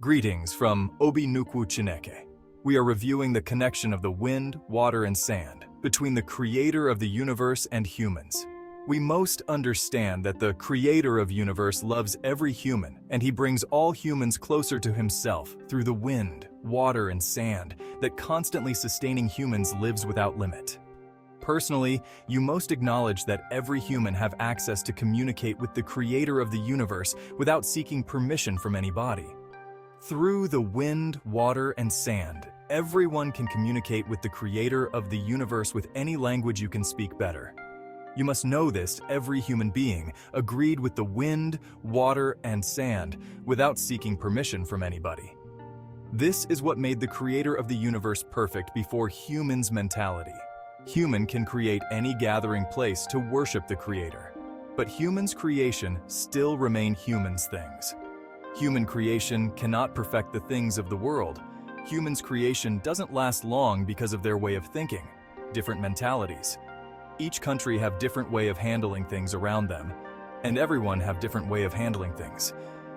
Greetings from Obi Nnukwu Chineke. We are reviewing the connection of the wind, water, and sand between the creator of the universe and humans. We most understand that the creator of universe loves every human, and he brings all humans closer to himself through the wind, water, and sand that constantly sustaining humans lives without limit. Personally, you most acknowledge that every human have access to communicate with the creator of the universe without seeking permission from anybody. Through the wind, water, and sand, everyone can communicate with the creator of the universe with any language you can speak better. You must know this, every human being agreed with the wind, water, and sand without seeking permission from anybody. This is what made the creator of the universe perfect before humans' mentality. Human can create any gathering place to worship the creator, but humans' creation still remain humans' things. Human creation cannot perfect the things of the world. Humans' creation doesn't last long because of their way of thinking, different mentalities. Each country have different way of handling things around them, and everyone have different way of handling things.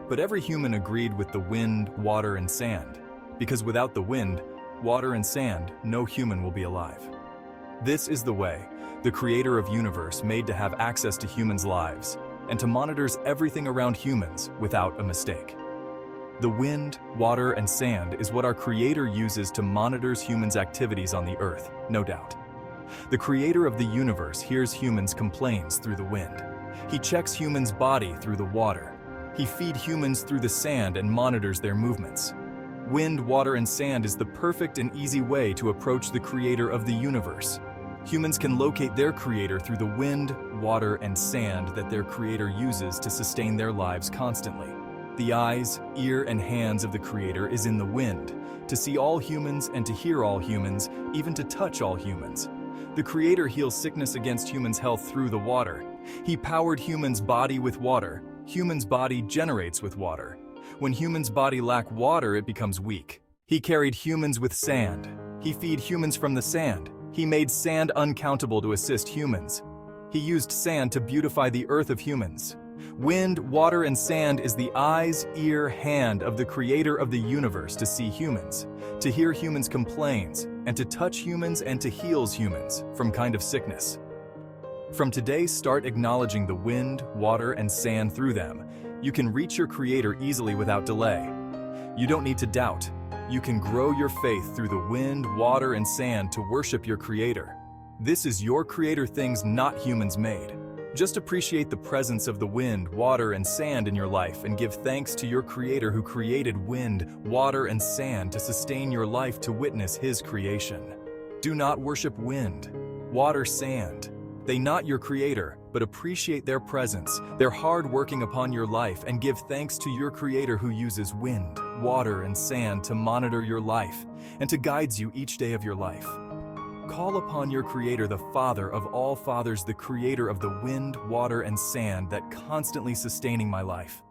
But every human agreed with the wind, water, and sand, because without the wind, water, and sand, no human will be alive. This is the way the creator of universe made to have access to humans' lives and to monitors everything around humans without a mistake. The wind, water, and sand is what our creator uses to monitors humans' activities on the earth, no doubt. The creator of the universe hears humans' complaints through the wind. He checks humans' body through the water. He feeds humans through the sand and monitors their movements. Wind, water, and sand is the perfect and easy way to approach the creator of the universe. Humans can locate their creator through the wind, water, and sand that their creator uses to sustain their lives constantly. The eyes, ear, and hands of the creator is in the wind, to see all humans and to hear all humans, even to touch all humans. The creator heals sickness against humans' health through the water. He powered humans' body with water. Humans' body generates with water. When humans' body lack water, it becomes weak. He carried humans with sand. He feed humans from the sand. He made sand uncountable to assist humans. He used sand to beautify the earth of humans. Wind, water, and sand is the eyes, ear, hand of the creator of the universe to see humans, to hear humans' complaints, and to touch humans and to heal humans from kind of sickness. From today, start acknowledging the wind, water, and sand through them. You can reach your creator easily without delay. You don't need to doubt. You can grow your faith through the wind, water, and sand to worship your creator. This is your creator things not humans made. Just appreciate the presence of the wind, water, and sand in your life and give thanks to your creator who created wind, water, and sand to sustain your life to witness his creation. Do not worship wind, water, sand. They not your creator, but appreciate their presence, their hard working upon your life, and give thanks to your creator who uses wind, water, and sand to monitor your life and to guide you each day of your life. Call upon your creator, the Father of all fathers, the creator of the wind, water, and sand that constantly sustaining my life.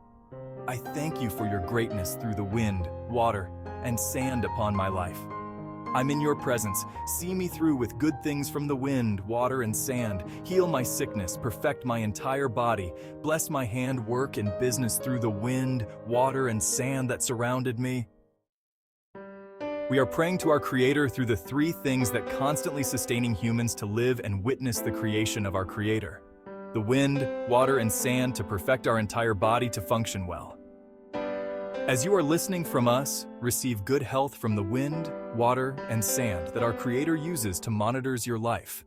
I thank you for your greatness through the wind, water, and sand upon my life. I'm in your presence. See me through with good things from the wind, water, and sand. Heal my sickness, perfect my entire body. Bless my hand, work, and business through the wind, water, and sand that surrounded me. We are praying to our Creator through the three things that constantly sustaining humans to live and witness the creation of our Creator. The wind, water, and sand to perfect our entire body to function well. As you are listening from us, receive good health from the wind, water, and sand that our Creator uses to monitors your life.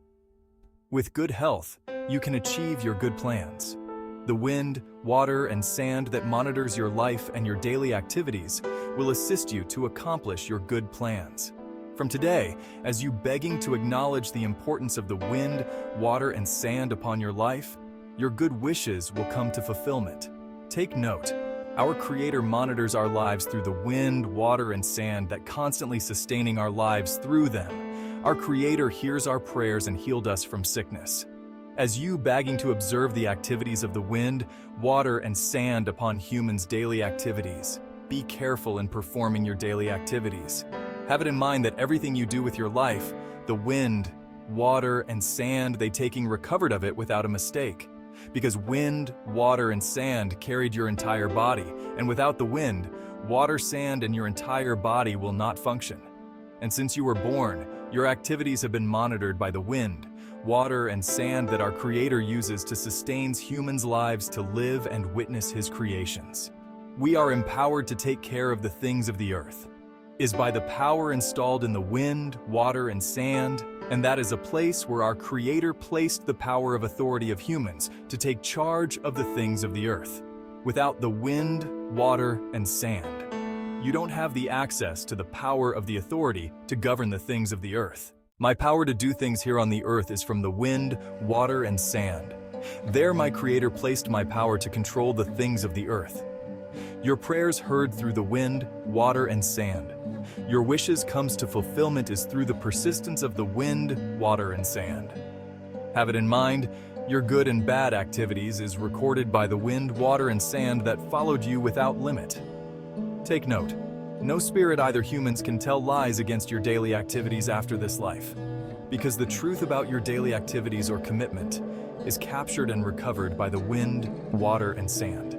With good health, you can achieve your good plans. The wind, water, and sand that monitors your life and your daily activities will assist you to accomplish your good plans. From today, as you begging to acknowledge the importance of the wind, water, and sand upon your life, your good wishes will come to fulfillment. Take note. Our Creator monitors our lives through the wind, water, and sand that constantly sustaining our lives through them. Our Creator hears our prayers and healed us from sickness. As you begging to observe the activities of the wind, water, and sand upon humans' daily activities, be careful in performing your daily activities. Have it in mind that everything you do with your life, the wind, water, and sand, they taking recovered of it without a mistake. Because wind, water, and sand carried your entire body, and without the wind, water, sand, and your entire body will not function. And since you were born, your activities have been monitored by the wind, water, and sand that our Creator uses to sustain humans' lives to live and witness His creations. We are empowered to take care of the things of the earth. Is by the power installed in the wind, water, and sand, and that is a place where our Creator placed the power of authority of humans to take charge of the things of the earth. Without the wind, water, and sand, you don't have the access to the power of the authority to govern the things of the earth. My power to do things here on the earth is from the wind, water, and sand. There my Creator placed my power to control the things of the earth. Your prayers heard through the wind, water, and sand. Your wishes comes to fulfillment is through the persistence of the wind, water, and sand. Have it in mind, your good and bad activities is recorded by the wind, water, and sand that followed you without limit. Take note, no spirit, either humans, can tell lies against your daily activities after this life, because the truth about your daily activities or commitment is captured and recovered by the wind, water, and sand.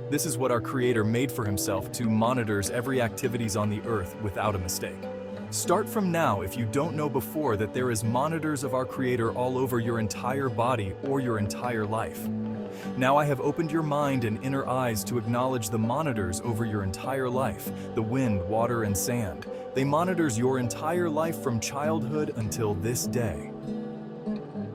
This is what our Creator made for Himself to monitors every activities on the earth without a mistake. Start from now if you don't know before that there is monitors of our Creator all over your entire body or your entire life. Now I have opened your mind and inner eyes to acknowledge the monitors over your entire life, the wind, water, and sand. They monitors your entire life from childhood until this day.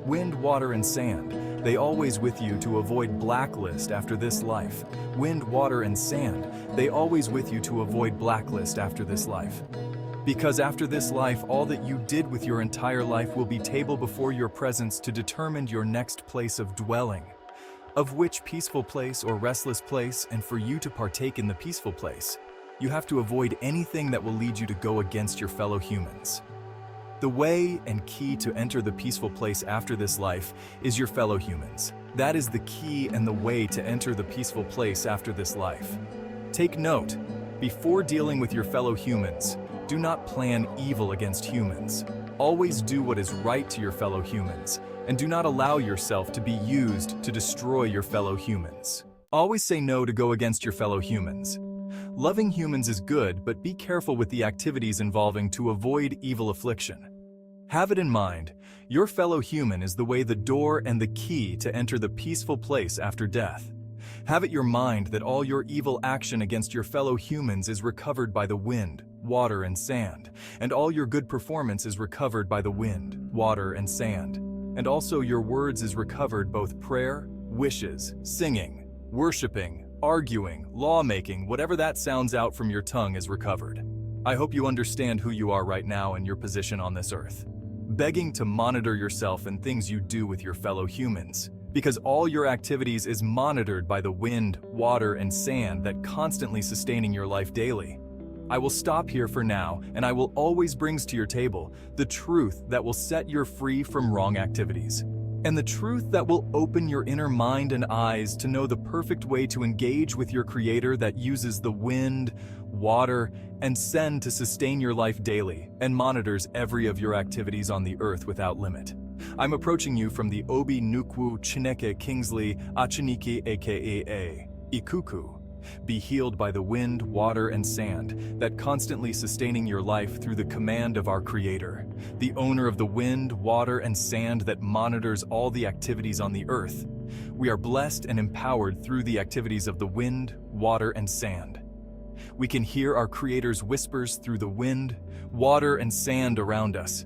Wind, water, and sand, they always with you to avoid blacklist after this life. Wind, water, and sand, they always with you to avoid blacklist after this life. Because after this life, all that you did with your entire life will be table before your presence to determine your next place of dwelling. Of which peaceful place or restless place, and for you to partake in the peaceful place, you have to avoid anything that will lead you to go against your fellow humans. The way and key to enter the peaceful place after this life is your fellow humans. That is the key and the way to enter the peaceful place after this life. Take note, before dealing with your fellow humans, do not plan evil against humans. Always do what is right to your fellow humans, and do not allow yourself to be used to destroy your fellow humans. Always say no to go against your fellow humans. Loving humans is good, but be careful with the activities involving to avoid evil affliction. Have it in mind, your fellow human is the way, the door, and the key to enter the peaceful place after death. Have it your mind that all your evil action against your fellow humans is recovered by the wind, water, and sand, and all your good performance is recovered by the wind, water, and sand, and also your words is recovered, both prayer, wishes, singing, worshiping, arguing, lawmaking, whatever that sounds out from your tongue is recovered. I hope you understand who you are right now and your position on this earth. Begging to monitor yourself and things you do with your fellow humans, because all your activities is monitored by the wind, water, and sand that constantly sustaining your life daily. I will stop here for now, and I will always brings to your table the truth that will set you free from wrong activities, and the truth that will open your inner mind and eyes to know the perfect way to engage with your Creator that uses the wind, water, and sand to sustain your life daily and monitors every of your activities on the earth without limit. I'm approaching you from the Obi Nnukwu Chineke Kingsley Achiniki aka Ikuku. Be healed by the wind, water, and sand that constantly sustaining your life through the command of our Creator, the owner of the wind, water, and sand that monitors all the activities on the earth. We are blessed and empowered through the activities of the wind, water, and sand. We can hear our Creator's whispers through the wind, water, and sand around us.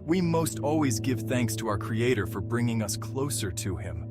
We most always give thanks to our Creator for bringing us closer to Him,